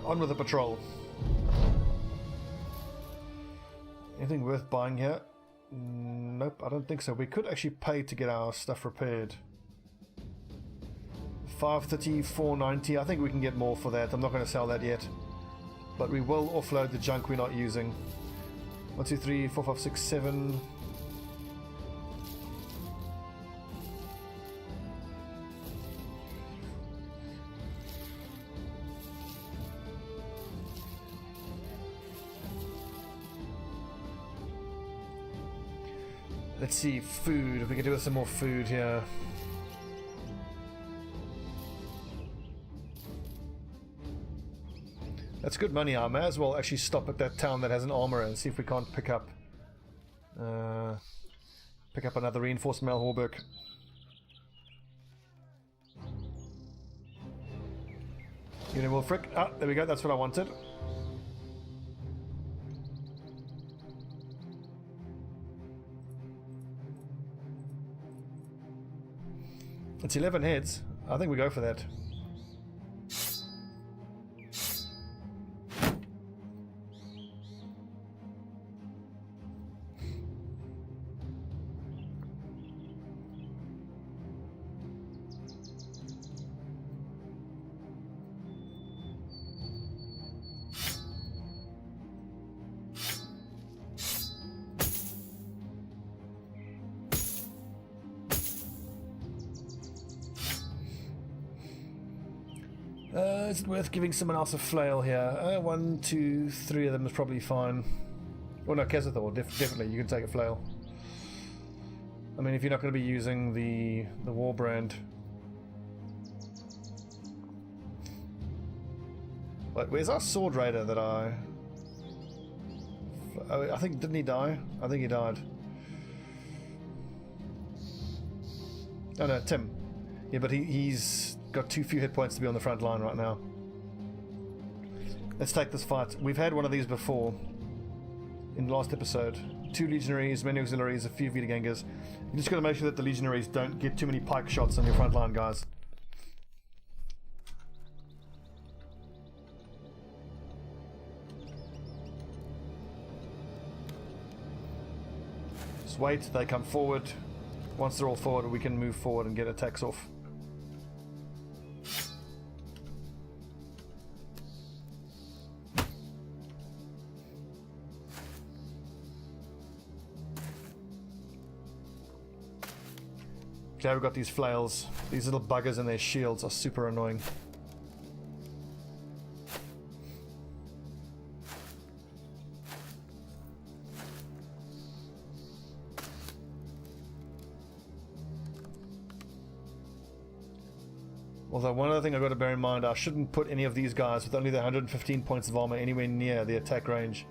On with the patrol. Anything worth buying here? Nope, I don't think so. We could actually pay to get our stuff repaired. 530, 490. I think we can get more for that. I'm not going to sell that yet. But we will offload the junk we're not using. 1, 2, 3, 4, 5, 6, 7. Let's see, food. If we can do with some more food here. That's good money. I may as well actually stop at that town that has an armor and see if we can't pick up another reinforced mail hauberk. Unimil frick. Ah, there we go. That's what I wanted. It's 11 heads. I think we go for that. Is it worth giving someone else a flail here? 1, 2, 3 of them is probably fine. Oh no, Kezathor, definitely, you can take a flail. I mean, if you're not going to be using the war brand. Wait, where's our sword raider that I think, didn't he die? I think he died. Oh no, Tim. Yeah, but he's got too few hit points to be on the front line right now. Let's take this fight. We've had one of these before in the last episode. 2 legionaries, many auxiliaries, a few Vitagangers. You just got to make sure that the legionaries don't get too many pike shots on your front line, guys. Just wait, they come forward. Once they're all forward, we can move forward and get attacks off. Okay, we've got these flails. These little buggers and their shields are super annoying. Although one other thing I've got to bear in mind, I shouldn't put any of these guys with only the 115 points of armor anywhere near the attack range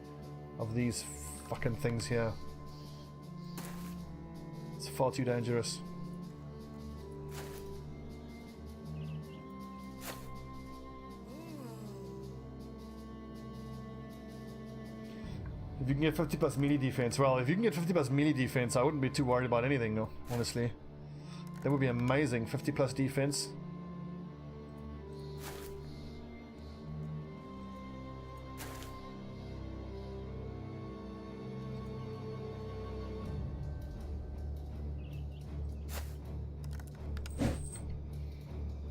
of these fucking things here. It's far too dangerous. If you can get 50 plus melee defense, well, if you can get 50 plus melee defense, I wouldn't be too worried about anything, no, honestly. That would be amazing, 50 plus defense.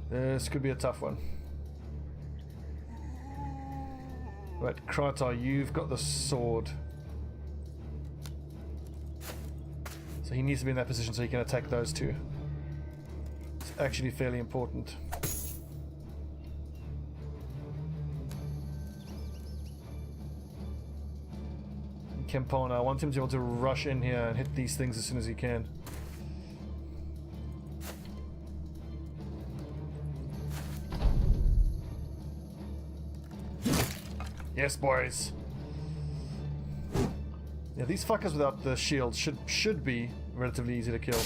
This could be a tough one. Right, Kratar, you've got the sword. So he needs to be in that position so he can attack those two. It's actually fairly important. Kempana, I want him to be able to rush in here and hit these things as soon as he can. Yes, boys. Yeah, these fuckers without the shield should be relatively easy to kill.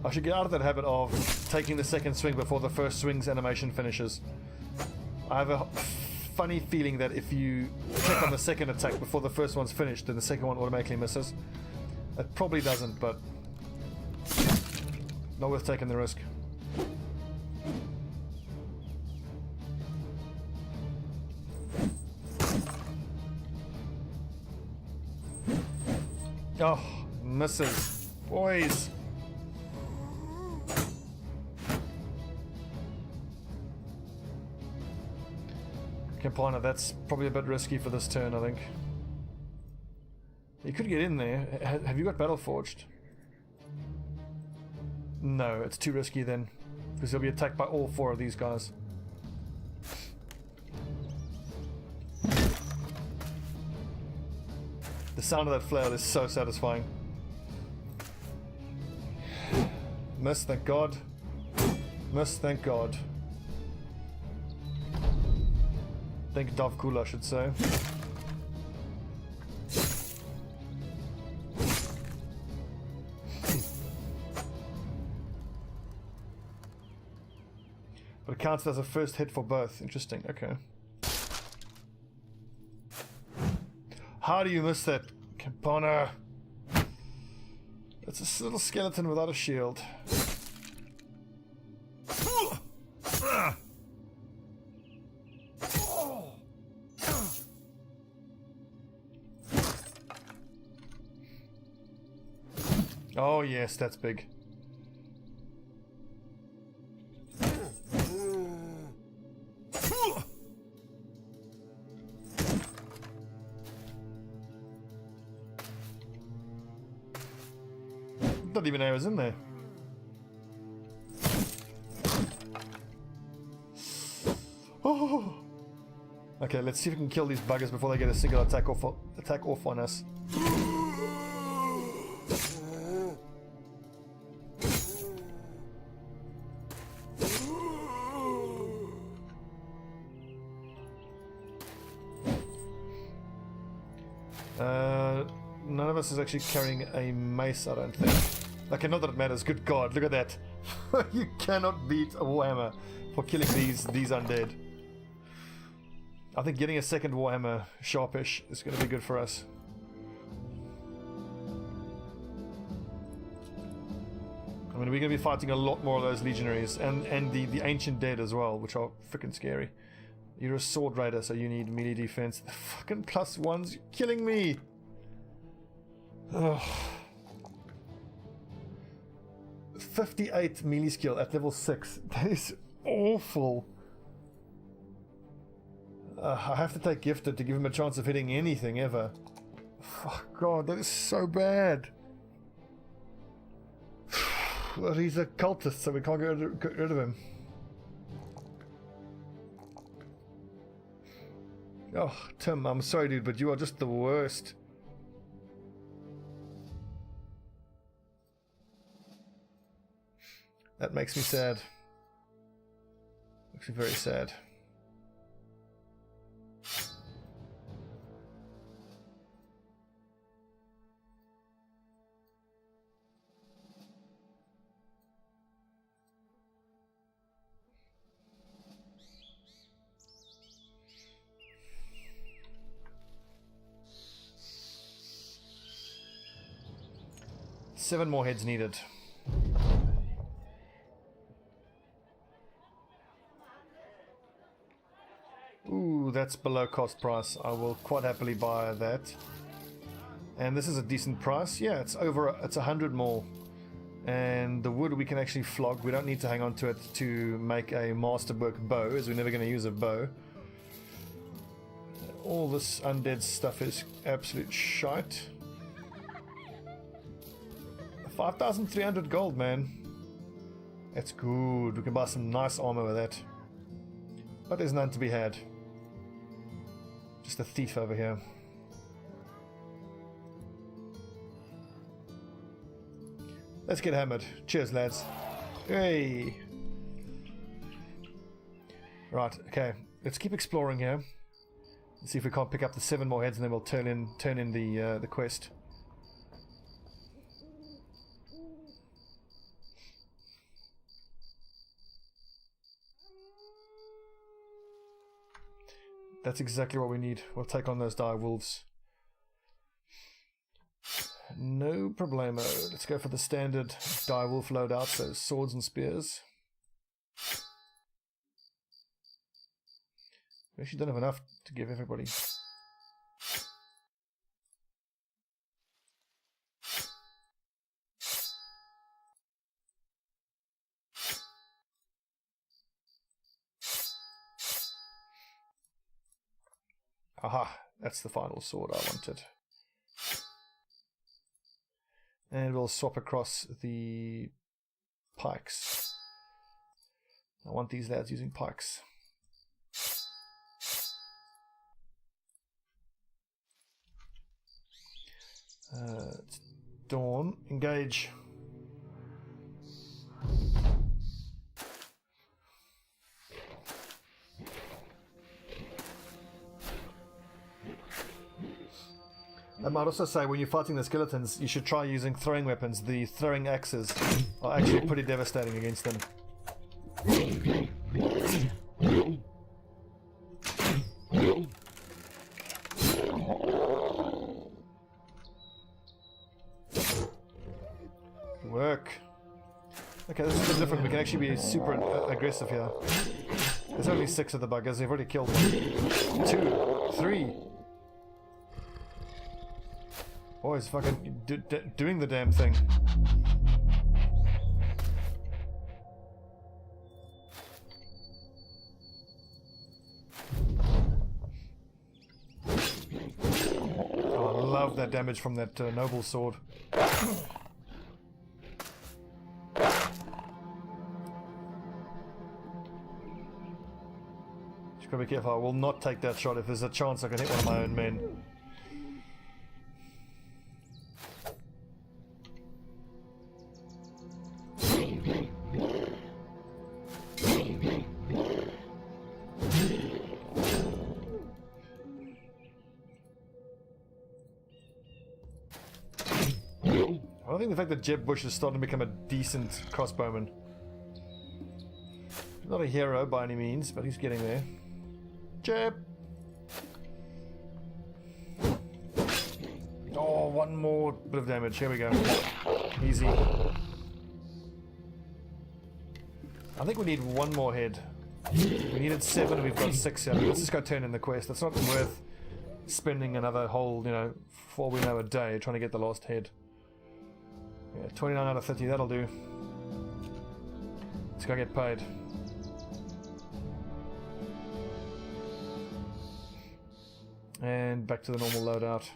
I should get out of that habit of taking the second swing before the first swing's animation finishes. I have a funny feeling that if you click on the second attack before the first one's finished, then the second one automatically misses. It probably doesn't, but not worth taking the risk. Oh, misses. Boys. Campana, that's probably a bit risky for this turn, I think. You could get in there. Have you got Battle Forged? No, it's too risky then. Because he'll be attacked by all 4 of these guys. The sound of that flail is so satisfying. Miss, thank God. Miss, thank God. Thank Davkul, I should say. But it counts as a first hit for both. Interesting, okay. How do you miss that, Campana? It's a little skeleton without a shield. Oh yes, that's big. Not even arrows in there. Oh. Okay, let's see if we can kill these buggers before they get a single attack off on us. None of us is actually carrying a mace, I don't think. Okay, not that it matters. Good God, look at that. You cannot beat a Warhammer for killing these undead. I think getting a second Warhammer sharpish is going to be good for us. I mean, we're going to be fighting a lot more of those legionaries and the ancient dead as well, which are freaking scary. You're a sword raider, so you need melee defense. The fucking +1's killing me. Ugh. 58 melee skill at level 6. That is awful. I have to take Gifted to give him a chance of hitting anything ever. Fuck, God, that is so bad. Well, he's a cultist, so we can't get rid of him. Oh, Tim, I'm sorry, dude, but you are just the worst. That makes me sad. Makes me very sad. Seven more heads needed. Ooh, that's below cost price. I will quite happily buy that. And this is a decent price. Yeah, it's 100 more. And the wood we can actually flog. We don't need to hang on to it to make a masterwork bow, as we're never going to use a bow. All this undead stuff is absolute shite. 5,300 gold, man. That's good. We can buy some nice armor with that. But there's none to be had. Just a thief over here. Let's get hammered. Cheers, lads. Hey. Right, okay. Let's keep exploring here. Let's see if we can't pick up the 7 more heads, and then we'll turn in the quest. That's exactly what we need. We'll take on those dire wolves. No problemo. Let's go for the standard direwolf loadout, so swords and spears. We actually don't have enough to give everybody. Aha, that's the final sword I wanted. And we'll swap across the pikes. I want these lads using pikes. It's dawn. Engage. I might also say when you're fighting the skeletons, you should try using throwing weapons. The throwing axes are actually pretty devastating against them. Work. Okay, this is a bit different. We can actually be super aggressive here. There's only 6 of the buggers. They've already killed 1, 2, 3. Boys, fucking doing the damn thing. Oh, I love that damage from that noble sword. Just gotta be careful. I will not take that shot if there's a chance I can hit one of my own men. I think the fact that Jeb Bush is starting to become a decent crossbowman. Not a hero by any means, but he's getting there. Jeb! Oh, one more bit of damage. Here we go. Easy. I think we need one more head. We needed 7, we've got 6 here. Let's just go turn in the quest. It's not worth spending another whole, for all we know, a day trying to get the last head. Yeah, 29 out of 30, that'll do. Let's go get paid. And back to the normal loadout.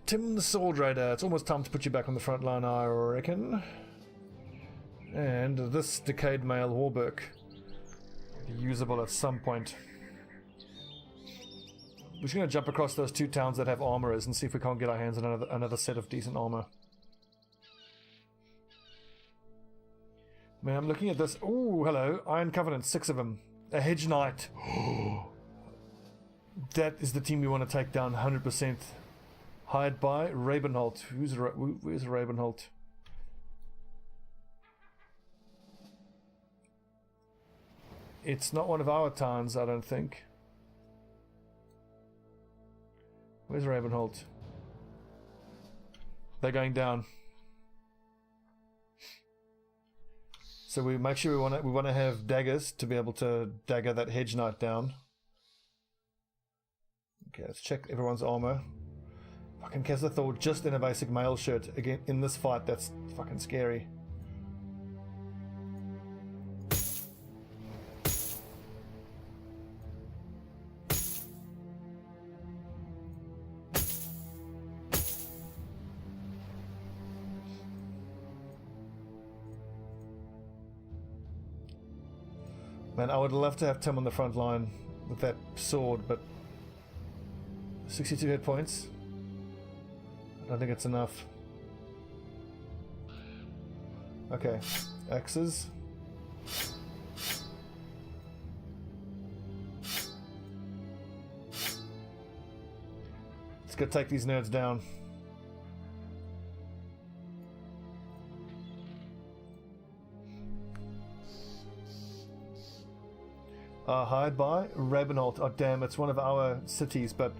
Tim the Sword Raider, it's almost time to put you back on the front line, I reckon. And this decayed male Warburg, usable at some point. We're just going to jump across those 2 towns that have armorers and see if we can't get our hands on another set of decent armor. Man, I'm looking at this. Oh, hello, Iron Covenant, 6 of them. A Hedge Knight. That is the team we want to take down 100%. Hired by Rabenholt. Who's Rabenholt? It's not one of our towns, I don't think. Where's Rabenholt? They're going down. So we make sure we want to have daggers to be able to dagger that Hedge Knight down. Okay, let's check everyone's armor. Fucking Kesethor just in a basic mail shirt again in this fight. That's fucking scary. Man, I would love to have Tim on the front line with that sword, but 62 hit points. I don't think it's enough. Okay, axes. go take these nerds down. Hired by Rabenholt. Oh damn, it's one of our cities, but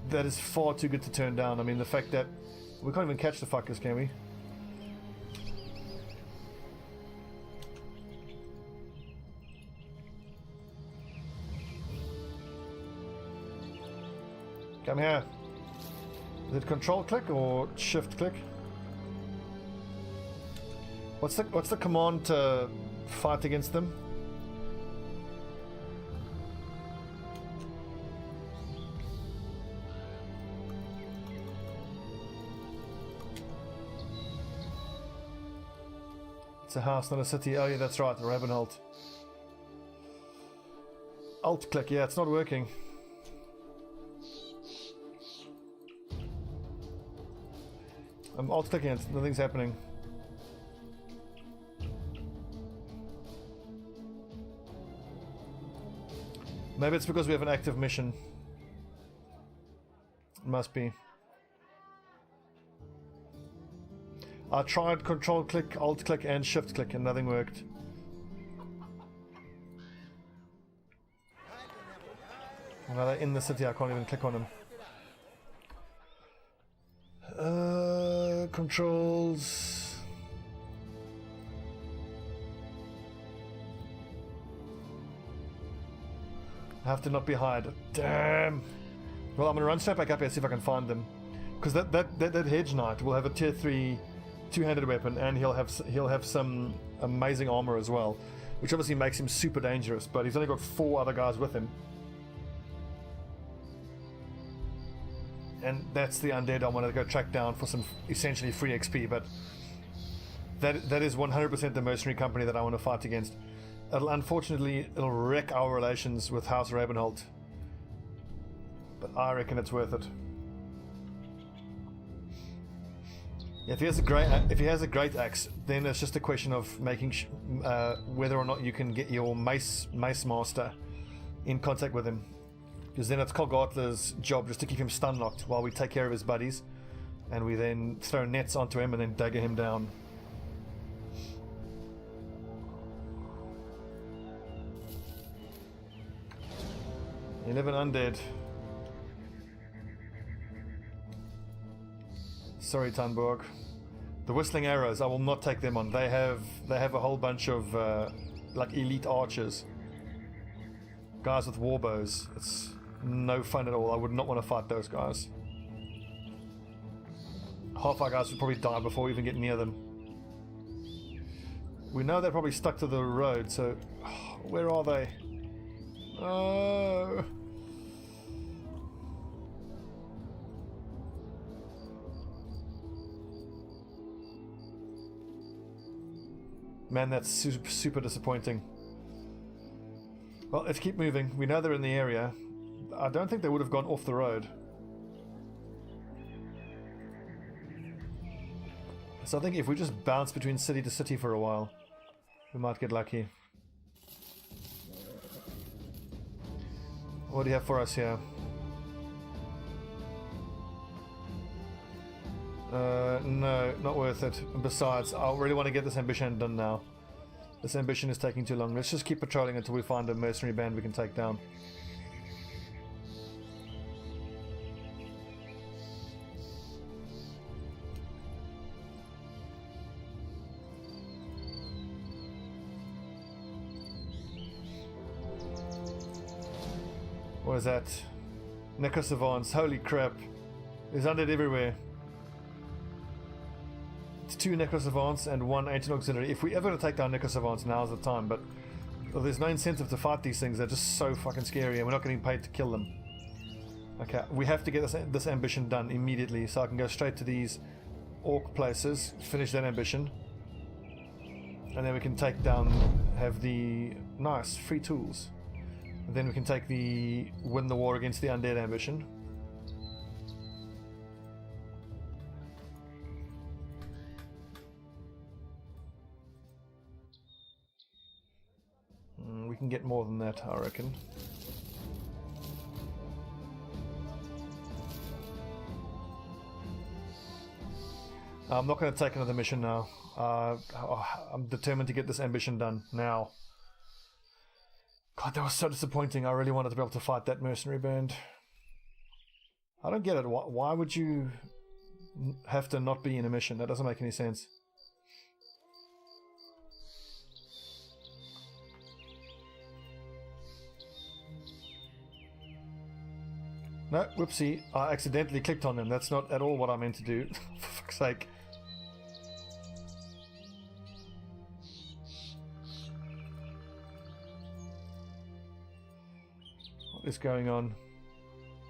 that is far too good to turn down. I mean, the fact that we can't even catch the fuckers, can we? Come here. Is it control click or shift click? What's the command to fight against them? It's a house, not a city. Oh yeah, that's right, the Rabenholt. Alt click, yeah, it's not working. I'm alt clicking it, nothing's happening. Maybe it's because we have an active mission. It must be. I tried control click, alt click and shift click and nothing worked. Now they're in the city, I can't even click on them. Controls. I have to not be hide. Damn. Well, I'm gonna run straight back up here and see if I can find them. Because that hedge knight will have a tier 3 two-handed weapon, and he'll have some amazing armor as well, which obviously makes him super dangerous. But he's only got 4 other guys with him, and that's the undead I want to go track down for some essentially free XP. But that is 100% the mercenary company that I want to fight against. Unfortunately, it'll wreck our relations with House Rabenholt, but I reckon it's worth it. If he has a great axe, then it's just a question of making whether or not you can get your mace master in contact with him, because then it's Colgartler's job just to keep him stun locked while we take care of his buddies, and we then throw nets onto him and then dagger him down. You live in undead. Sorry, Tanborg. The Whistling Arrows, I will not take them on. They have a whole bunch of like elite archers, guys with warbows. It's no fun at all. I would not want to fight those guys. Half our guys would probably die before we even get near them. We know they're probably stuck to the road, so where are they? Oh. Man, that's super disappointing. Well, let's keep moving. We know they're in the area. I don't think they would have gone off the road. So I think if we just bounce between city to city for a while, we might get lucky. What do you have for us here? No, not worth it. And besides, I really want to get this ambition done now. This ambition is taking too long. Let's just keep patrolling until we find a mercenary band we can take down. What is that? Necrosavants, holy crap. There's undead everywhere. It's 2 Necrosavants and 1 Ancient Auxiliary. If we ever take down Necrosavants, now's the time, but well, there's no incentive to fight these things. They're just so fucking scary and we're not getting paid to kill them. Okay, we have to get this ambition done immediately so I can go straight to these orc places, finish that ambition, and then we can take down, have the nice free tools. And then we can take the win the war against the undead ambition. We can get more than that, I reckon. I'm not going to take another mission now. I'm determined to get this ambition done now. God, that was so disappointing. I really wanted to be able to fight that mercenary band. I don't get it. Why would you have to not be in a mission? That doesn't make any sense. No, whoopsie. I accidentally clicked on them. That's not at all what I meant to do. For fuck's sake. What is going on?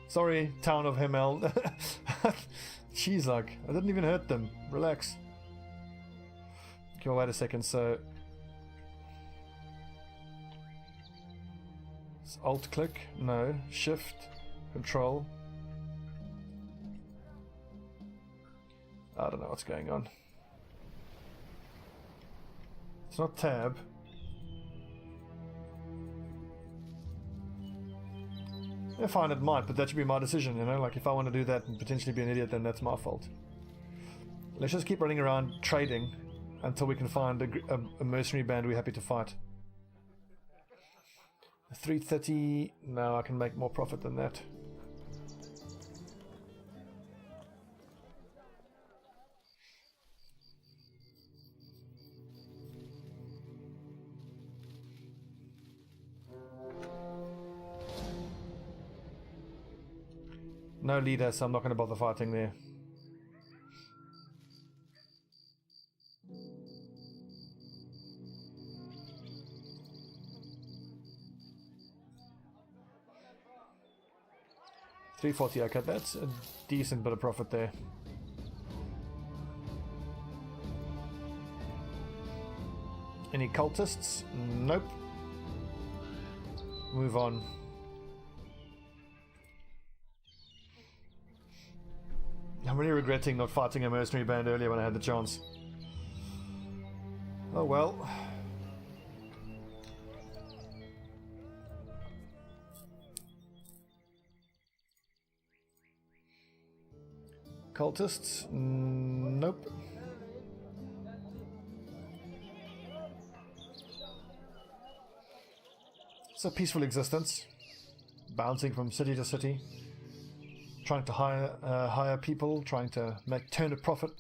Sorry, town of Himmel. Jeez, like, I didn't even hurt them. Relax. Okay, well, wait a second, so... It's Alt-click? No. Shift. Control. I don't know what's going on. It's not tab. Yeah, fine, it might, but that should be my decision, you know? Like, if I want to do that and potentially be an idiot, then that's my fault. Let's just keep running around trading until we can find a mercenary band we're happy to fight. 330... No, I can make more profit than that. No leader, so I'm not going to bother fighting there. $340, okay, that's a decent bit of profit there. Any cultists? Nope. Move on. I'm really regretting not fighting a mercenary band earlier when I had the chance. Oh well. Cultists? Nope. It's a peaceful existence. Bouncing from city to city. Trying to hire people, trying to turn a profit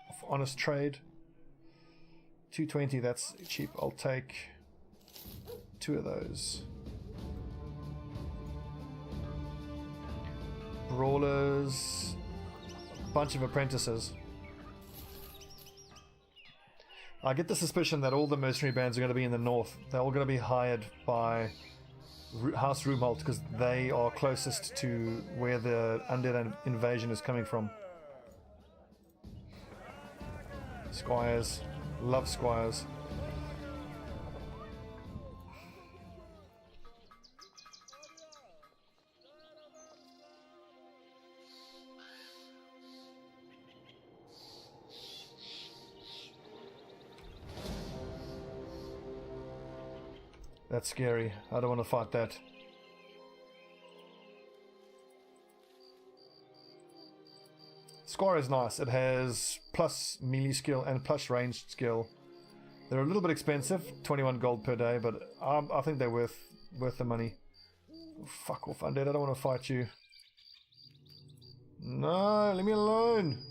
of honest trade. 220, that's cheap. I'll take 2 of those. Brawlers, a bunch of apprentices. I get the suspicion that all the mercenary bands are going to be in the north. They're all going to be hired by House Roomholt because they are closest to where the undead invasion is coming from. Squires. Love squires. That's scary. I don't want to fight that. Squire is nice. It has plus melee skill and plus ranged skill. They're a little bit expensive, 21 gold per day, but I think they're worth the money. Oh, fuck off, undead. I don't want to fight you. No, leave me alone.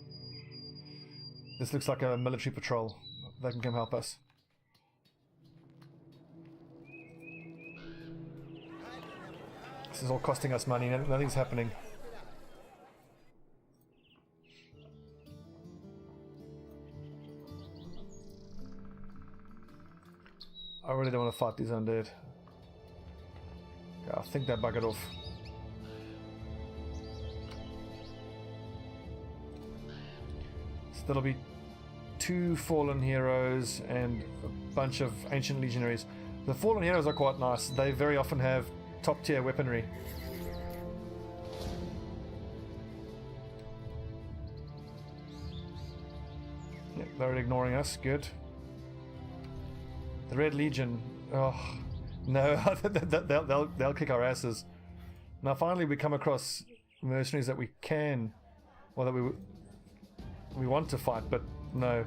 This looks like a military patrol. They can come help us. This is all costing us money. Nothing's happening. I really don't want to fight these undead. Yeah, I think they buggered off. So there'll be 2 fallen heroes and a bunch of ancient legionaries. The fallen heroes are quite nice. They very often have top tier weaponry. Yep, they're ignoring us. Good. The Red Legion. Oh no, they'll kick our asses. Now finally we come across mercenaries that we can, or that we We want to fight, but no.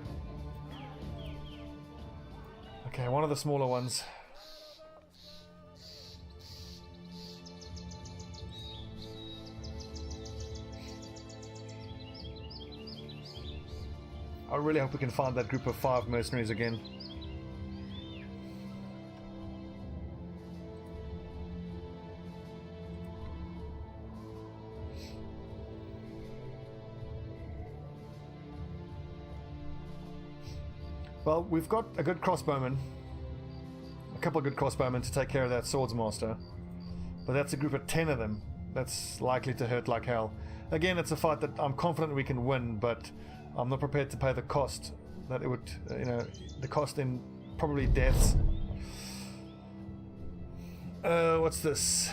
Okay, one of the smaller ones. I really hope we can find that group of 5 mercenaries again. Well, we've got a good crossbowman. A couple of good crossbowmen to take care of that swordsmaster. But that's a group of 10 of them. That's likely to hurt like hell. Again, it's a fight that I'm confident we can win, but I'm not prepared to pay the cost that it would, the cost in probably deaths. What's this?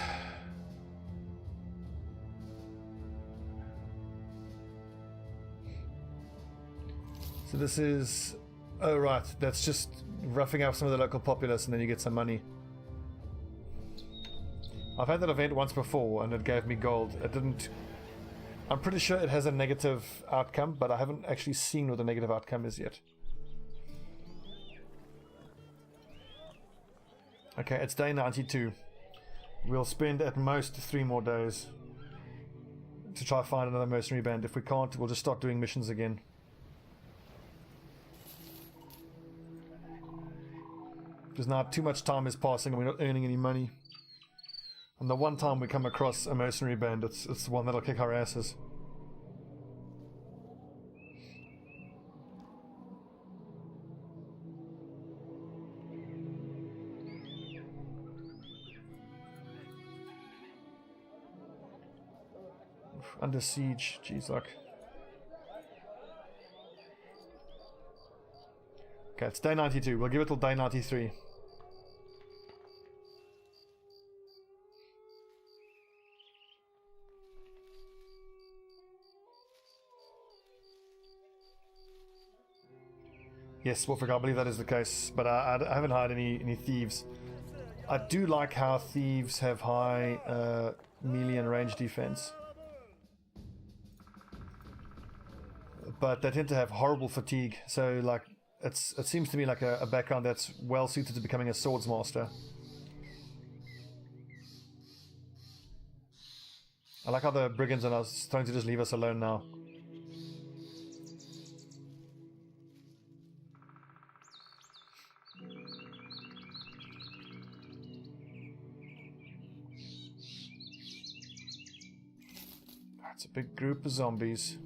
So this is... Oh, right. That's just roughing up some of the local populace and then you get some money. I've had that event once before and it gave me gold. It didn't... I'm pretty sure it has a negative outcome, but I haven't actually seen what the negative outcome is yet. Okay, it's day 92. We'll spend at most 3 more days to try to find another mercenary band. If we can't, we'll just start doing missions again. Because now too much time is passing and we're not earning any money. And the one time we come across a mercenary band, it's the one that'll kick our asses. Under siege, jeez, look. Okay, it's day 92. We'll give it till day 93. Yes, Wolfric, I believe that is the case, but I haven't hired any thieves. I do like how thieves have high melee and range defense. But they tend to have horrible fatigue, so like it seems to me like a background that's well suited to becoming a swordsmaster. I like how the brigands are starting to just leave us alone now. That's a big group of zombies.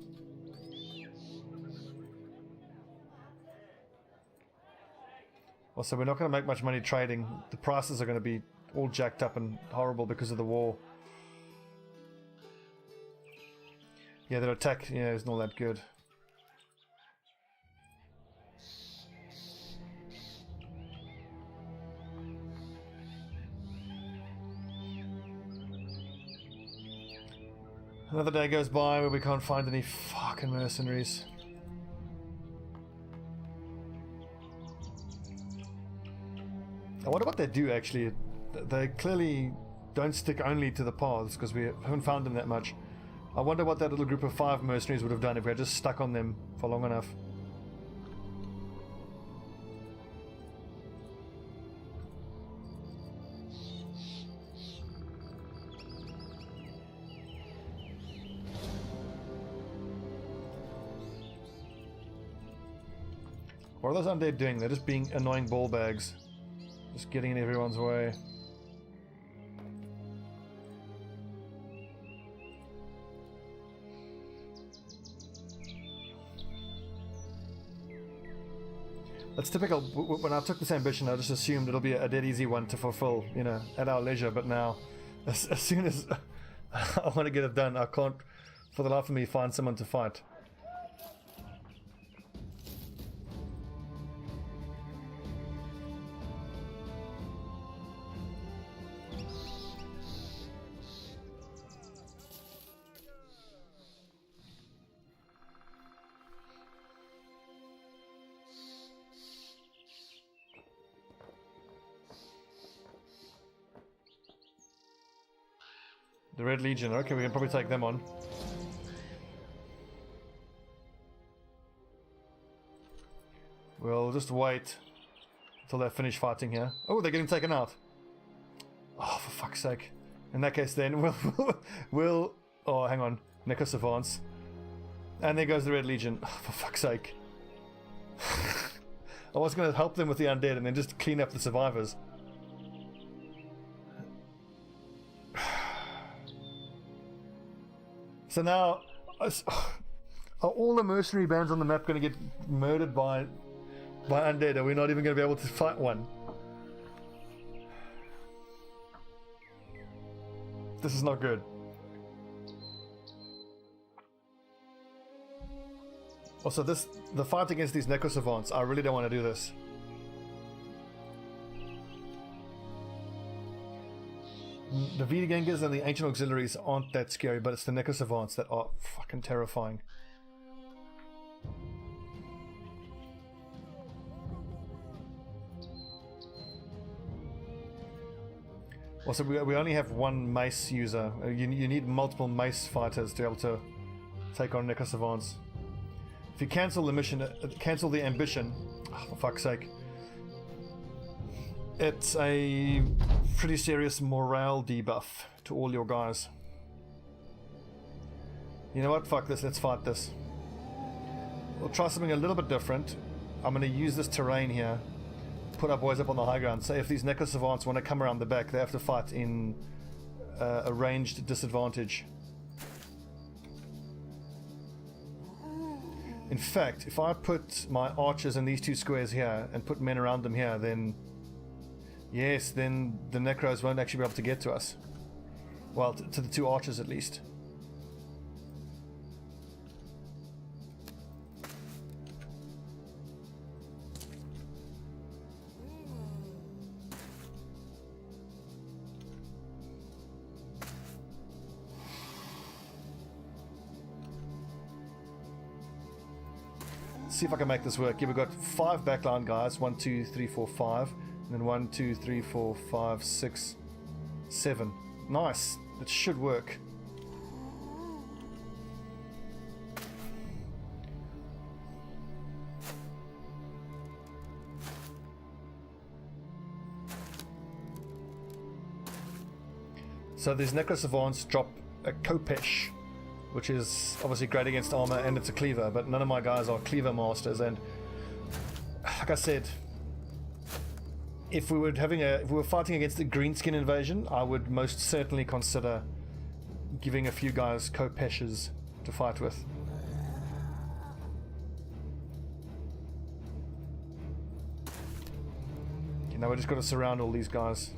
Also, we're not going to make much money trading. The prices are going to be all jacked up and horrible because of the war. Yeah, their attack, is not that good. Another day goes by where we can't find any fucking mercenaries. I wonder what they do actually. They clearly don't stick only to the paths because we haven't found them that much. I wonder what that little group of 5 mercenaries would have done if we had just stuck on them for long enough. What are those undead doing? They're just being annoying ball bags. Just getting in everyone's way. That's typical. When I took this ambition, I just assumed it'll be a dead easy one to fulfill, at our leisure. But now, as soon as I want to get it done, I can't, for the life of me, find someone to fight. The Red Legion, okay, we can probably take them on. We'll just wait until they finish fighting here. Oh, they're getting taken out. Oh, for fuck's sake. In that case, then we'll oh, hang on. Necros advance. And there goes the Red Legion. Oh, for fuck's sake. I was going to help them with the undead and then just clean up the survivors. So now, are all the mercenary bands on the map going to get murdered by undead? Are we not even going to be able to fight one? This is not good. Also, the fight against these Necro Savants, I really don't want to do this. The Vidagangers and the Ancient Auxiliaries aren't that scary, but it's the Necro Savants that are fucking terrifying. Also, we only have one mace user. You need multiple mace fighters to be able to take on Necro Savants. If you cancel the mission, cancel the ambition, oh, for fuck's sake, it's a pretty serious morale debuff to all your guys. You know what? Fuck this. Let's fight this. We'll try something a little bit different. I'm going to use this terrain here. Put our boys up on the high ground. So if these Necro Savants want to come around the back, they have to fight in a ranged disadvantage. In fact, if I put my archers in these two squares here and put men around them here, then yes, then the Necros won't actually be able to get to us. Well, to the two archers at least. See if I can make this work. Yeah, we've got 5 backline guys. 1, 2, 3, 4, 5. And then 1, 2, 3, 4, 5, 6, 7. Nice. It should work. So these Necro Savants drop a Kopesh, which is obviously great against armor, and it's a cleaver, but none of my guys are cleaver masters. And like I said, if we were fighting against the greenskin invasion, I would most certainly consider giving a few guys Kopeshes to fight with. Okay, now we just got to surround all these guys.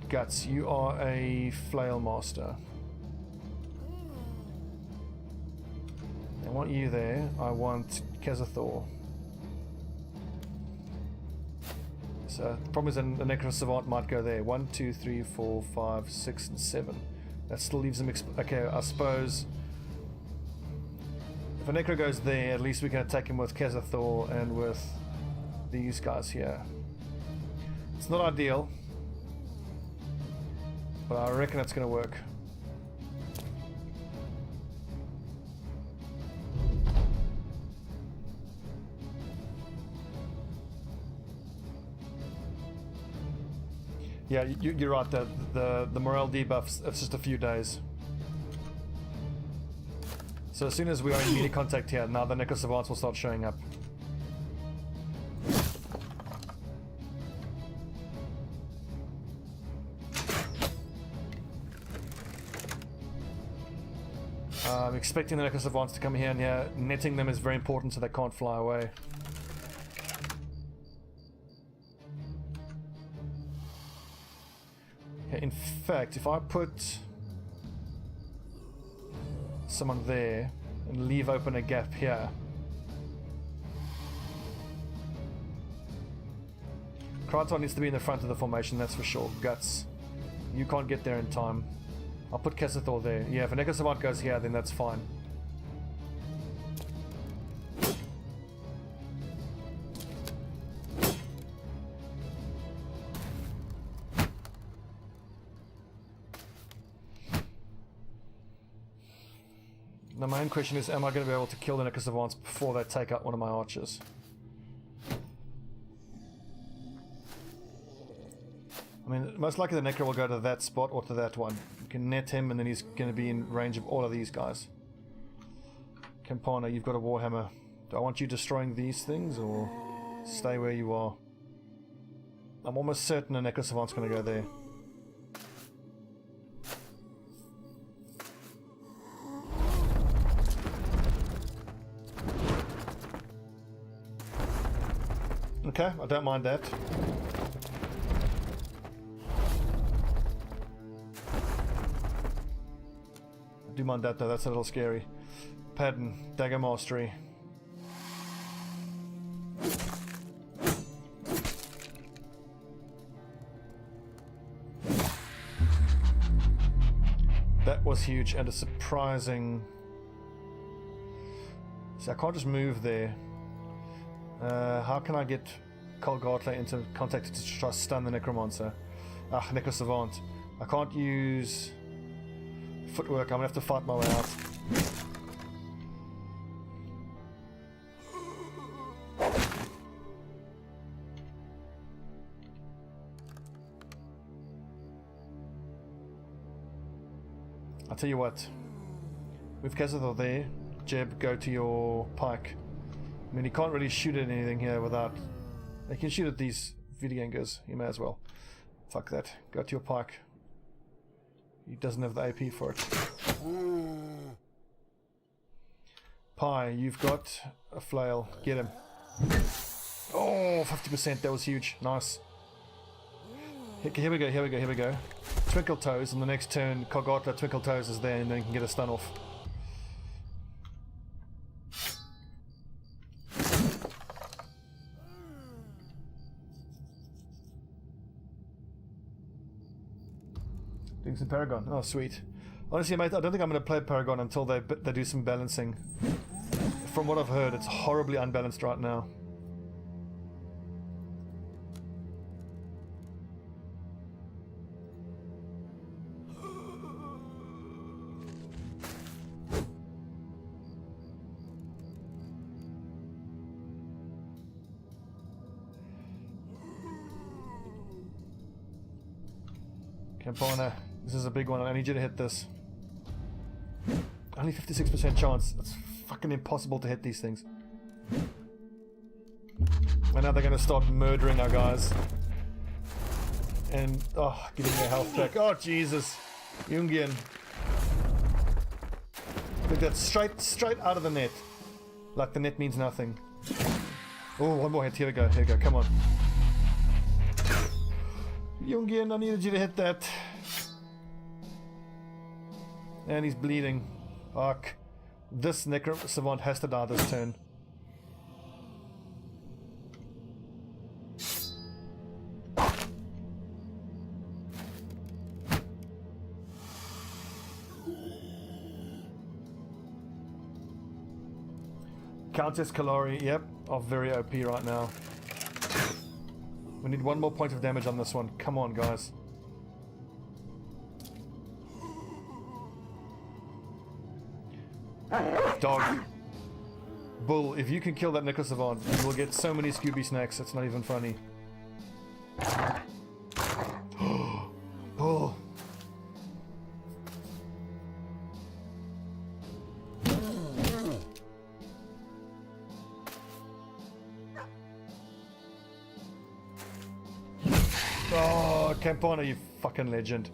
Guts, you are a flail master. I want you there. I want Kezathor. So the problem is the Necro Savant might go there. 1, 2, 3, 4, 5, 6, and 7. That still leaves them. Okay, I suppose if a Necro goes there, at least we can attack him with Kezathor and with these guys here. It's not ideal, but I reckon it's going to work. Yeah, you're right. The morale debuffs, it's just a few days. So as soon as we are in melee contact here, now the Necro Savants will start showing up. I'm expecting the Necro Savants to come here, and yeah, netting them is very important so they can't fly away. Okay, in fact, if I put someone there and leave open a gap here, Kraton needs to be in the front of the formation, that's for sure. Guts, you can't get there in time. I'll put Kezathor there. Yeah, if a Necro Savant goes here, then that's fine. The main question is, am I going to be able to kill the Necro Savants before they take out one of my archers? I mean, most likely the Necro will go to that spot or to that one. You can net him and then he's going to be in range of all of these guys. Campana, you've got a Warhammer. Do I want you destroying these things or stay where you are? I'm almost certain a Necro Savant's going to go there. Okay, I don't mind that. I do mind that though, that's a little scary. Pattern, dagger mastery. That was huge and a surprising... See, I can't just move there. How can I get Colgartler into contact to try to stun the Necromancer? Ah, Necro Savant. I can't use footwork, I'm gonna have to fight my way out. I'll tell you what. With Kazathor there, Jeb, go to your pike. I mean, he can't really shoot at anything here without... He can shoot at these Vidgangers. You may as well. Fuck that. Go to your pike. He doesn't have the AP for it. Pie, you've got a flail. Get him. Oh, 50%. That was huge. Nice. Here we go, here we go, here we go. Twinkle Toes. On the next turn, Colgartler, Twinkle Toes is there and then you can get a stun off. Doing some Paragon. Oh, sweet. Honestly, mate, I don't think I'm going to play Paragon until they do some balancing. From what I've heard, it's horribly unbalanced right now. Campana, this is a big one. I need you to hit this. Only 56% chance. It's fucking impossible to hit these things. And now they're going to start murdering our guys. And, oh, getting their health back. Oh, Jesus. Jungian. Look, that's straight out of the net. Like the net means nothing. Oh, one more hit. Here we go. Here we go. Come on. Jungian, I needed you to hit that. And he's bleeding. Fuck. This Necro Savant has to die this turn. Countess Kalari, yep, are very OP right now. We need one more point of damage on this one. Come on, guys. Dog. Bull, if you can kill that Necro Savant, you will get so many Scooby snacks, it's not even funny. Bull. Oh, Campana, you fucking legend.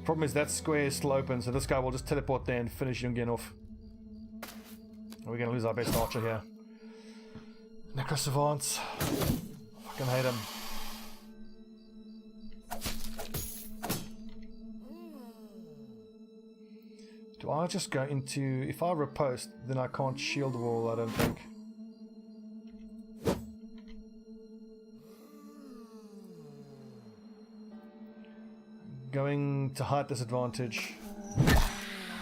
Problem is that square is still open, so this guy will just teleport there and finish Jungian off. We're gonna lose our best archer here. Necro Savants. Fucking hate him. Do I just go into... If I riposte, then I can't shield wall, I don't think. Going to height disadvantage.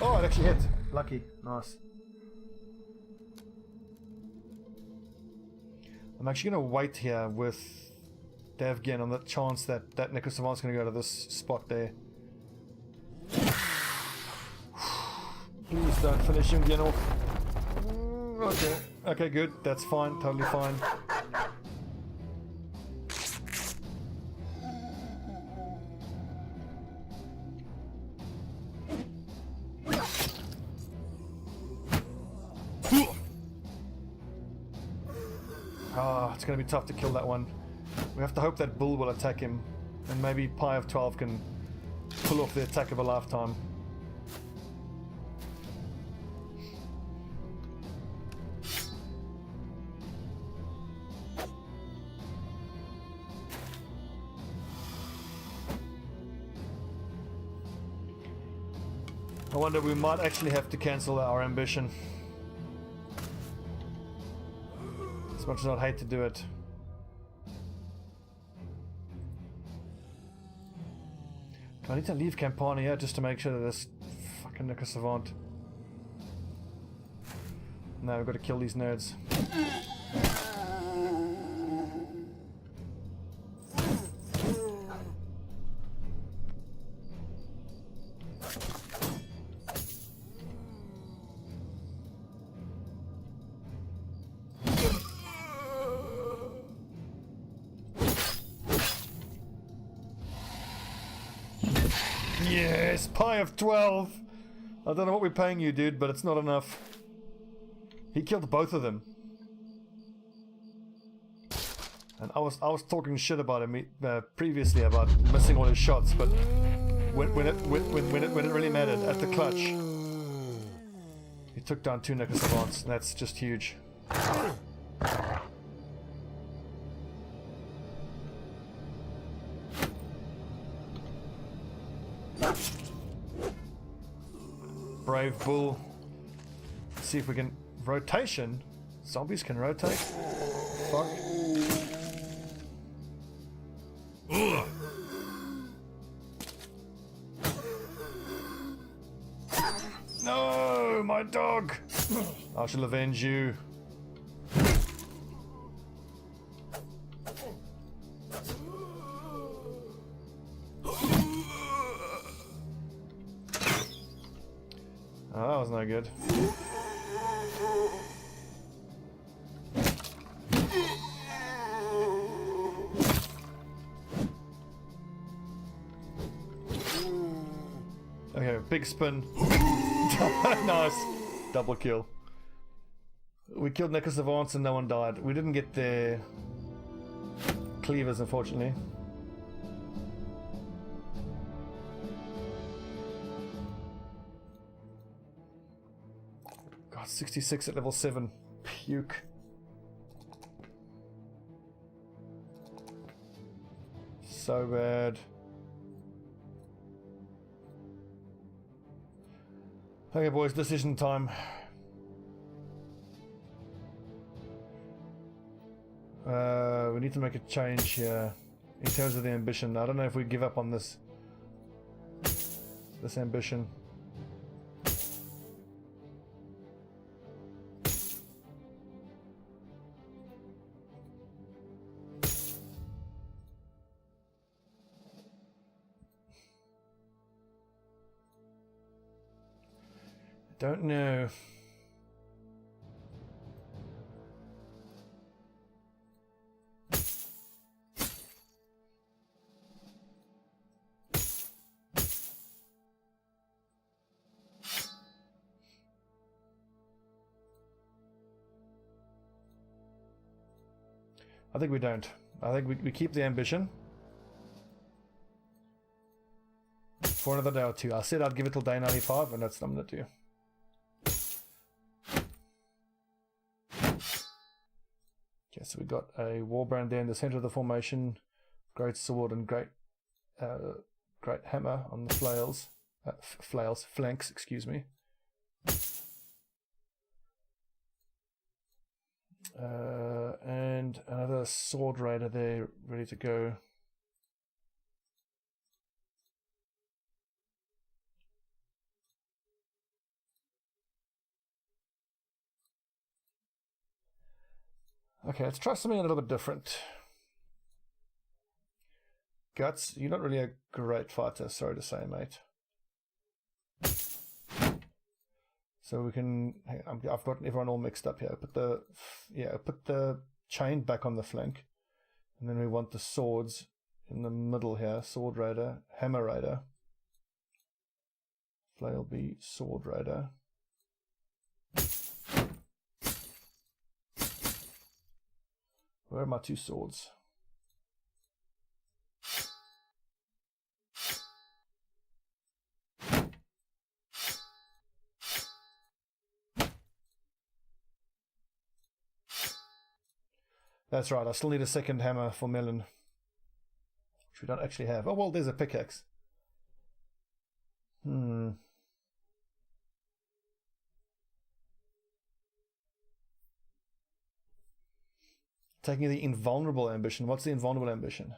Oh, it actually hit. Lucky. Nice. I'm actually going to wait here with Davgen on the chance that that Necro Savant's going to go to this spot there. Please Just don't finish him, Genel. Okay. Okay, good. That's fine. Totally fine. Ah, it's going to be tough to kill that one. We have to hope that bull will attack him, and maybe Pi of 12 can pull off the attack of a lifetime. I wonder, we might actually have to cancel our ambition. As much as I'd hate to do it. I need to leave Campania just to make sure that this fucking Nika Savant. No, we've got to kill these nerds. Yes, Pi of 12. I don't know what we're paying you, dude, but it's not enough. He killed both of them. And I was talking shit about him previously about missing all his shots, but when it really mattered at the clutch, he took down 2 Nika Savants, and that's just huge. Brave bull. Let's see if we can rotation. Zombies can rotate. Fuck. No, my dog. I shall avenge you. Oh, that was no good. Okay, big spin. Nice. Double kill. We killed Nika Savants and no one died. We didn't get their cleavers, unfortunately. God, 66 at level 7. Puke. So bad. Okay, boys, decision time. We need to make a change here in terms of the ambition. I don't know if we give up on this ambition. Don't know. I think we don't. I think we keep the ambition for another day or two. I said I'd give it till day 95, and that's what I'm going to do. Okay, so we got a Warbrand there in the center of the formation, great sword and great hammer on the flanks, excuse me. And another sword raider there, ready to go. Okay, let's try something a little bit different. Guts, you're not really a great fighter, sorry to say, mate. So we can. I've got everyone all mixed up here. Put the chain back on the flank, and then we want the swords in the middle here. Sword raider, hammer raider, flail B, sword raider. Where are my two swords? That's right, I still need a second hammer for Melon, which we don't actually have. Oh, well, there's a pickaxe. Taking the invulnerable ambition. What's the invulnerable ambition?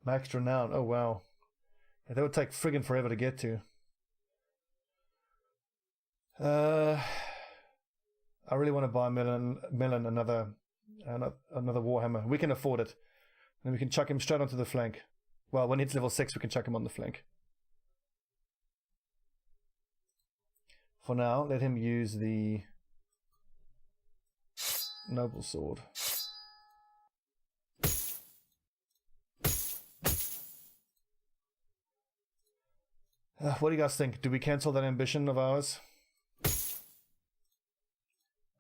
Max renown. Oh, wow. Yeah, that would take friggin' forever to get to. I really want to buy Melon another Warhammer. We can afford it. And we can chuck him straight onto the flank. Well, when it's level 6, we can chuck him on the flank. For now, let him use the Noble Sword. What do you guys think? Do we cancel that ambition of ours?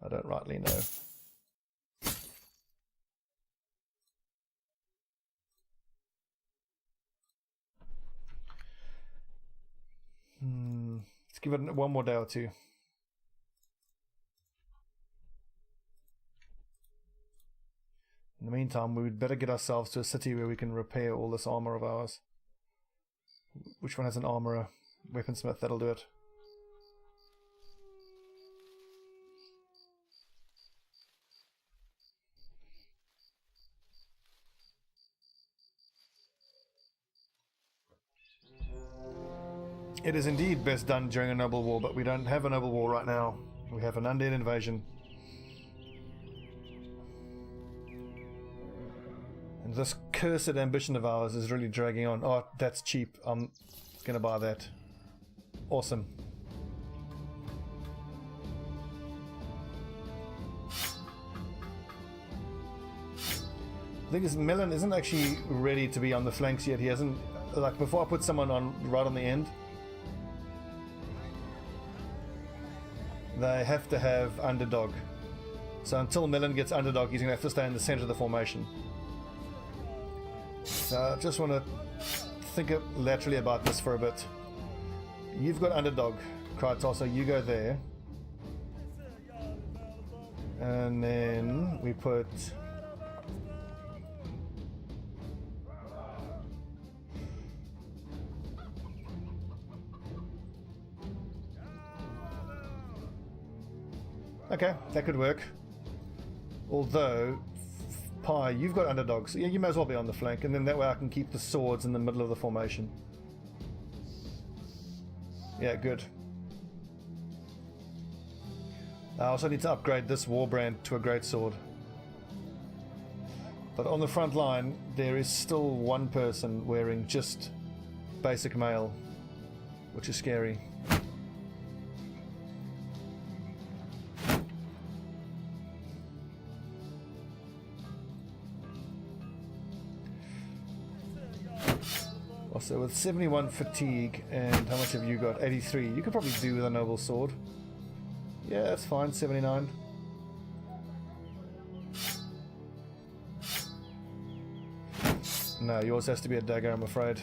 I don't rightly know. Let's give it one more day or two. In the meantime, we would better get ourselves to a city where we can repair all this armor of ours. Which one has an armorer? Weaponsmith, that'll do it. It is indeed best done during a noble war, but we don't have a noble war right now. We have an undead invasion. And this cursed ambition of ours is really dragging on. Oh, that's cheap. I'm gonna buy that. Awesome. The thing is, Melon isn't actually ready to be on the flanks yet. He hasn't, like, before I put someone on right on the end, they have to have underdog. So until Melon gets underdog, he's gonna have to stay in the center of the formation. So I just want to think laterally about this for a bit. You've got underdog, Kratos, so you go there. And then we put... Okay, that could work. Although, Pi, you've got underdogs. So yeah, you may as well be on the flank, and then that way I can keep the swords in the middle of the formation. Yeah, good. I also need to upgrade this Warbrand to a greatsword. But on the front line, there is still one person wearing just basic mail, which is scary. So with 71 fatigue, and how much have you got? 83. You could probably do with a noble sword. Yeah, that's fine. 79. No, yours has to be a dagger, I'm afraid.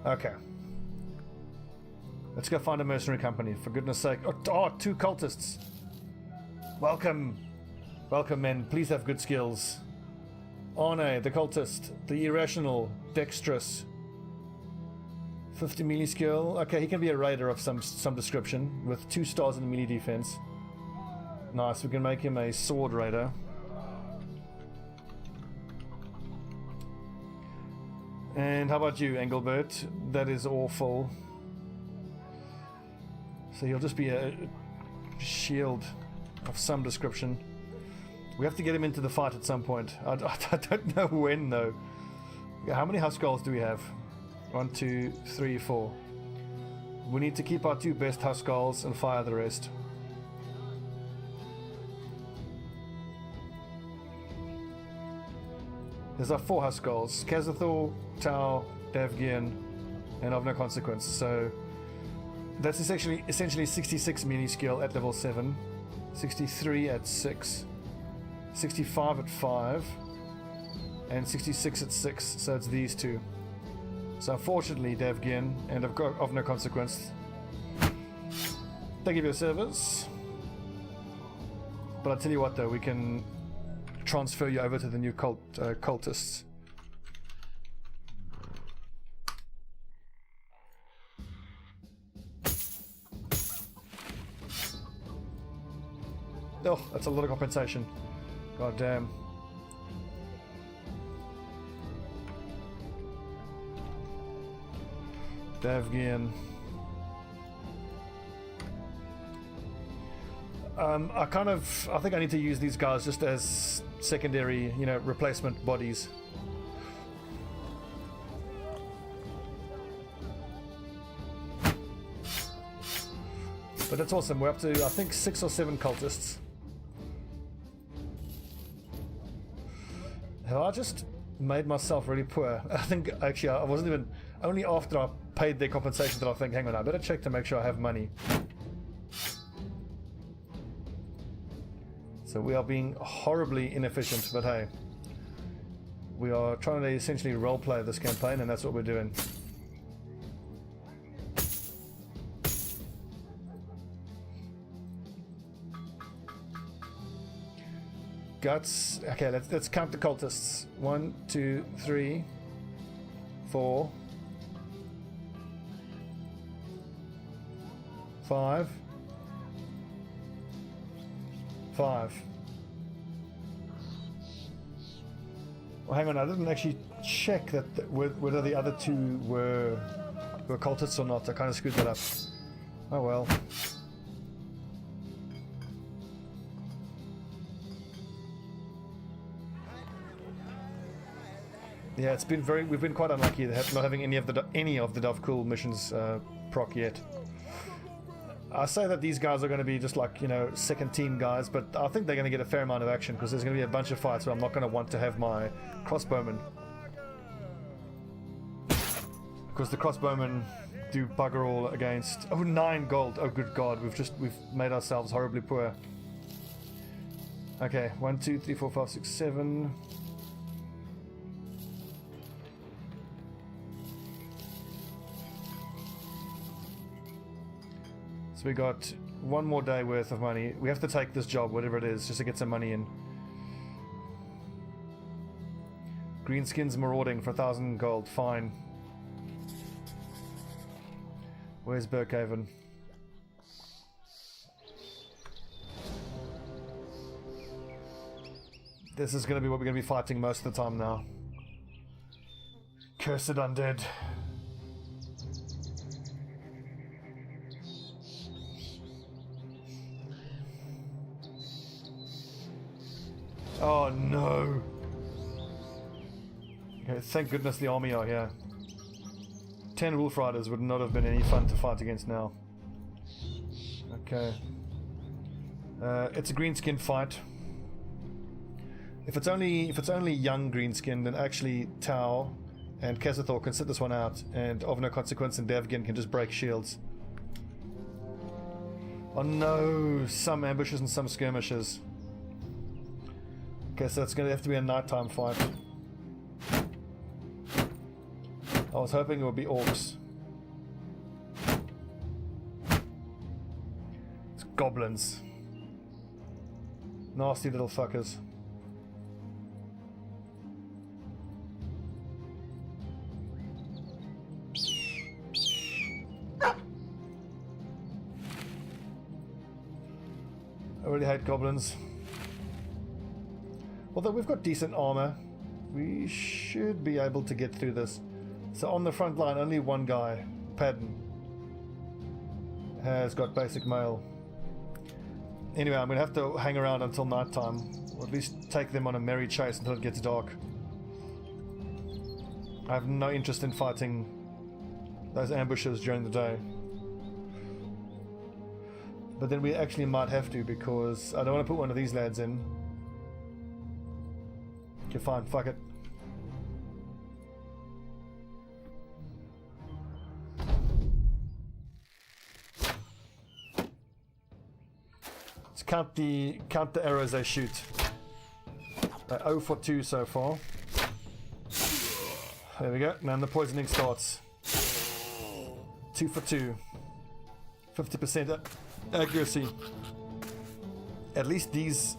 Okay. Let's go find a mercenary company, for goodness sake. Oh, two cultists. Welcome. Welcome, men. Please have good skills. Arne, the cultist. The irrational. Dexterous. 50 melee skill. Okay, he can be a raider of some description, with 2 stars in melee defense. Nice, we can make him a sword raider. And how about you, Engelbert? That is awful. So he'll just be a shield of some description. We have to get him into the fight at some point. I don't know when, though. How many Huskarls do we have? 1, 2, 3, 4. We need to keep our 2 best Huskarls and fire the rest. There's our 4 Huskarls. Kazathor, Tau, Davgian, and of no consequence. So that's essentially 66 mini skill at level 7, 63 at 6, 65 at 5, and 66 at 6. So it's these 2. So unfortunately, Davgian and of no consequence. Thank you for your service. But I'll tell you what, though, we can transfer you over to the new cultists. Oh, that's a lot of compensation. God damn. Davgian. I think I need to use these guys just as secondary, replacement bodies. But that's awesome. We're up to, I think, 6 or 7 cultists. Have I just made myself really poor? I think, actually, I wasn't even... Only after I paid their compensation did I think, hang on, I better check to make sure I have money. So we are being horribly inefficient, but hey. We are trying to essentially roleplay this campaign, and that's what we're doing. Guts. Okay, let's count the cultists. 1, 2, 3, 4, 5. Well, hang on, I didn't actually check that whether the other 2 were cultists or not. I kind of screwed that up. Oh well. Yeah, we've been quite unlucky not having any of the Davkul missions proc yet. I say that these guys are going to be just like, second team guys, but I think they're going to get a fair amount of action because there's going to be a bunch of fights where I'm not going to want to have my crossbowmen. Because the crossbowmen do bugger all against... Oh, 9 gold. Oh, good God. We've made ourselves horribly poor. Okay, 1, 2, 3, 4, 5, 6, 7... So we got 1 more day worth of money. We have to take this job, whatever it is, just to get some money in. Greenskins marauding for 1,000 gold. Fine. Where's Burkhaven? This is going to be what we're going to be fighting most of the time now. Cursed undead. Oh no! Okay, thank goodness the army are here. 10 wolf riders would not have been any fun to fight against now. Okay. It's a greenskin fight. If it's only young greenskin, then actually Tau and Kazathor can sit this one out, and of no consequence and Davgin can just break shields. Oh no! Some ambushes and some skirmishes. Okay, so it's going to have to be a nighttime fight. I was hoping it would be orcs. It's goblins. Nasty little fuckers. I really hate goblins. Although we've got decent armor, we should be able to get through this. So on the front line, only one guy, Padden, has got basic mail. Anyway, I'm going to have to hang around until night time, or at least take them on a merry chase until it gets dark. I have no interest in fighting those ambushes during the day. But then we actually might have to, because I don't want to put one of these lads in. Okay, fine, fuck it. Let's count the arrows they shoot. They're 0 for 2 so far. There we go. Now the poisoning starts. 2 for 2. 50% accuracy. At least these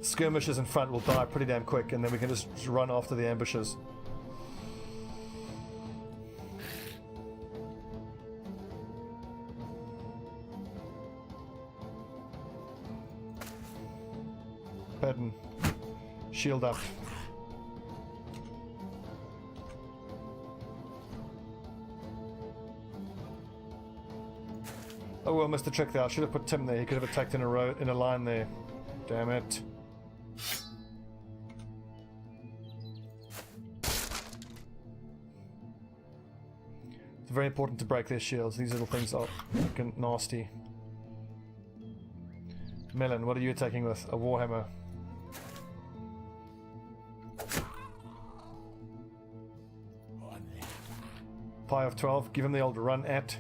skirmishers in front will die pretty damn quick, and then we can just run after the ambushes. Padden, shield up. Oh well, missed the trick there. I should have put Tim there. He could have attacked in a line there. Damn it. It's very important to break their shields. These little things are fucking nasty. Melon, what are you attacking with? A warhammer. Pi of 12. Give him the old run at.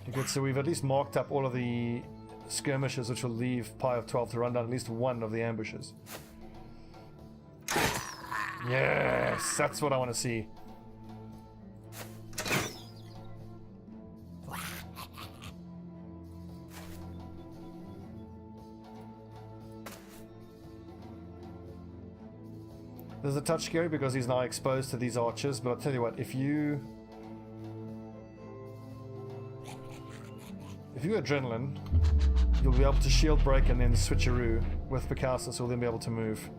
Okay, so we've at least marked up all of the skirmishes, which will leave Pi of 12 to run down at least one of the ambushes. Yes, that's what I want to see. There's a touch scary because he's now exposed to these archers, but I'll tell you what, if you adrenaline, you'll be able to shield break and then switcheroo with Picasso, so we'll then be able to move.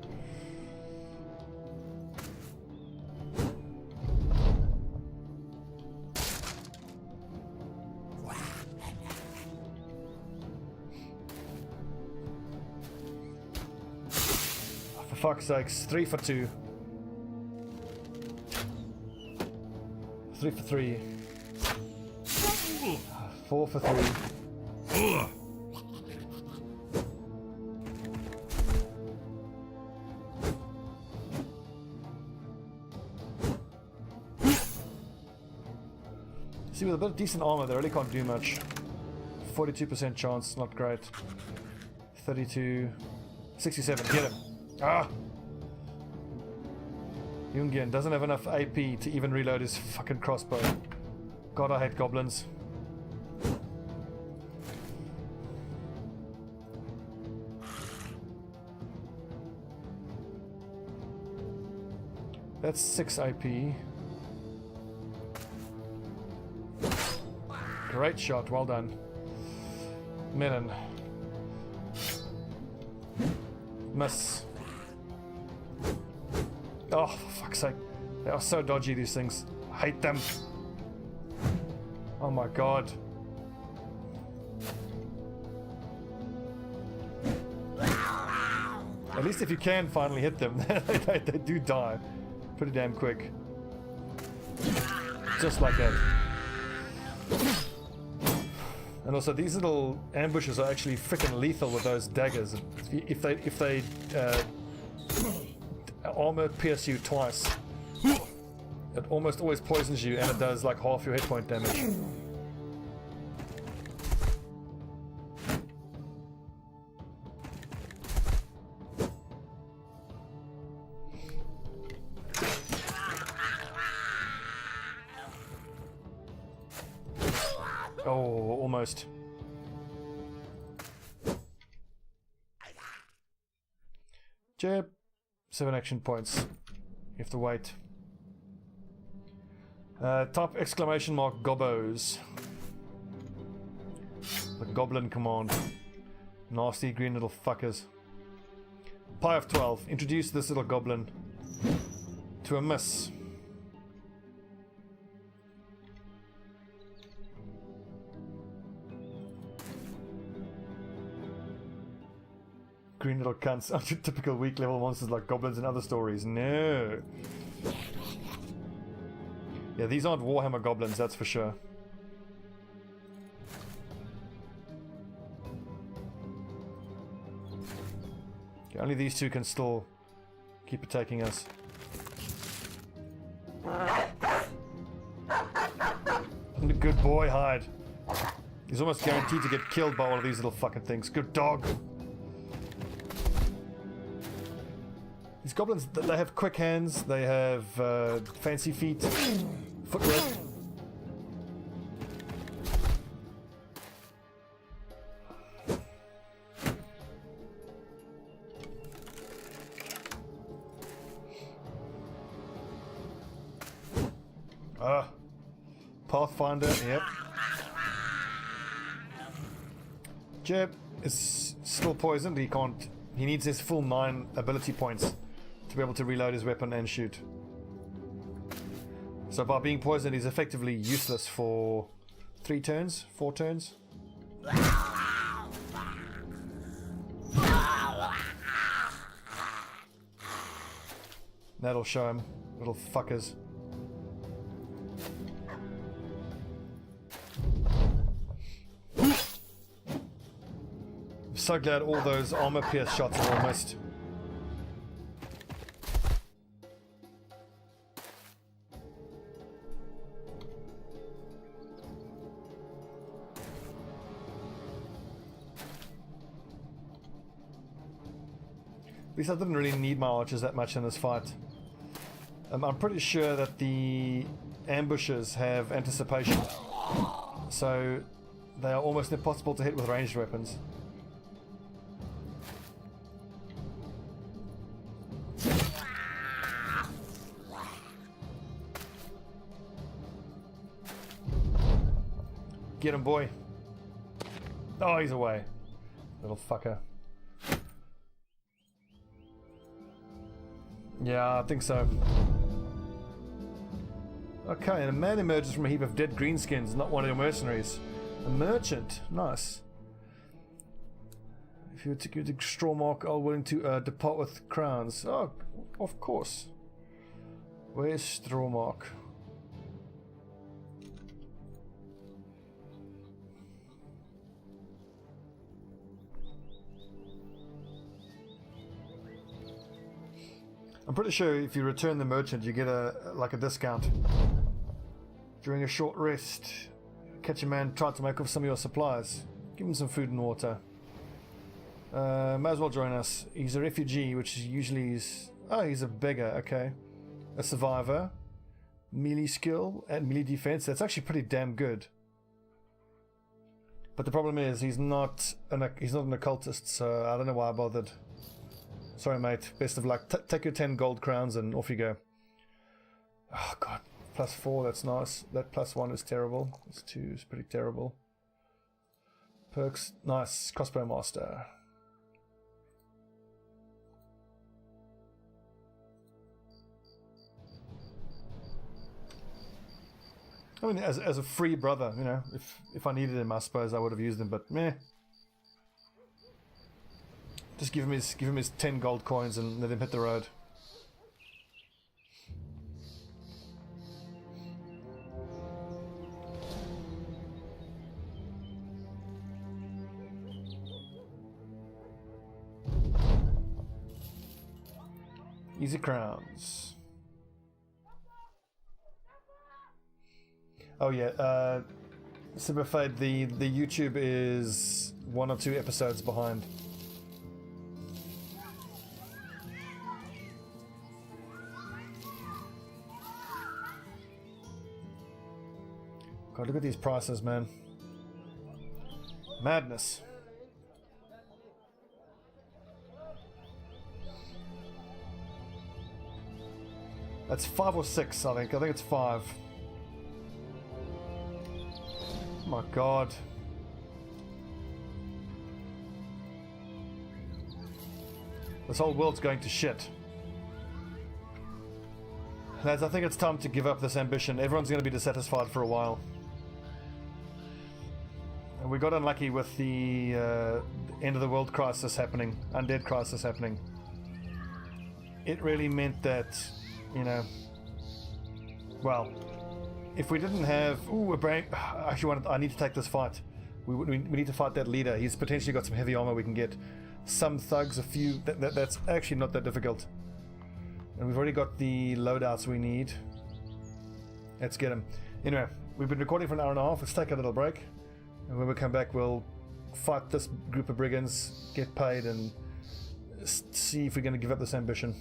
For fuck's sakes, 3 for 2. 3 for 3. 4 for 3. See, with a bit of decent armor, they really can't do much. 42% chance, not great. 32, 67, get him. Ah! Jungian doesn't have enough AP to even reload his fucking crossbow. God, I hate goblins. That's 6 IP. Great shot, well done. Melon. Miss. Oh, for fuck's sake. They are so dodgy, these things. I hate them. Oh my god. At least if you can finally hit them, they do die pretty damn quick. Just like that. And also, these little ambushes are actually freaking lethal with those daggers. If they armor pierce you twice, it almost always poisons you, and it does like half your hit point damage. Oh, almost. Jab. 7 action points. You have to wait. Type exclamation mark gobbos. The goblin command. Nasty green little fuckers. Pie of 12. Introduce this little goblin to a miss. Green little cunts. Typical weak level monsters like goblins and other stories. No. Yeah, these aren't Warhammer goblins, that's for sure. Okay, only these two can still keep attacking us. Good boy, hide. He's almost guaranteed to get killed by all of these little fucking things. Good dog. These goblins, they have quick hands, they have fancy feet, footwork. Pathfinder, yep. Jeb is still poisoned, he can't. He needs his full 9 ability points to be able to reload his weapon and shoot. So by being poisoned, he's effectively useless for 3 turns, 4 turns. That'll show him, little fuckers. I'm so glad all those armor pierce shots are all missed. At least I didn't really need my archers that much in this fight. I'm pretty sure that the ambushes have anticipation, so they are almost impossible to hit with ranged weapons. Get him, boy. Oh, he's away. Little fucker. Yeah, I think so. Okay, and a man emerges from a heap of dead greenskins, not one of your mercenaries. A merchant. Nice. If you were to give the straw mark, are willing to depart with crowns. Oh, of course. Where's straw mark? I'm pretty sure if you return the merchant, you get a discount. During a short rest, catch a man try to make off some of your supplies. Give him some food and water. May as well join us. He's a refugee, which is usually he's a beggar. Okay, a survivor, melee skill and melee defense. That's actually pretty damn good. But the problem is he's not an occultist, so I don't know why I bothered. Sorry, mate. Best of luck. Take your 10 gold crowns and off you go. Oh, God. +4, that's nice. That +1 is terrible. This 2 is pretty terrible. Perks, nice. Crossbow master. I mean, as a free brother, you know, if I needed him, I suppose I would have used him, but meh. Just give him his 10 gold coins and let him hit the road. Easy crowns. Oh yeah, Cyberfade, the YouTube is 1 or 2 episodes behind. God, look at these prices, man. Madness. That's 5 or 6, I think. I think it's 5. Oh my God. This whole world's going to shit. Lads, I think it's time to give up this ambition. Everyone's going to be dissatisfied for a while. And we got unlucky with the end of the world crisis happening, undead crisis happening. It really meant that, you know, well, if we didn't have... Ooh, a brain... Actually, I need to take this fight. We need to fight that leader. He's potentially got some heavy armor we can get. Some thugs, a few... That's actually not that difficult. And we've already got the loadouts we need. Let's get them. Anyway, we've been recording for an hour and a half. Let's take a little break. And when we come back, we'll fight this group of brigands, get paid, and see if we're going to give up this ambition.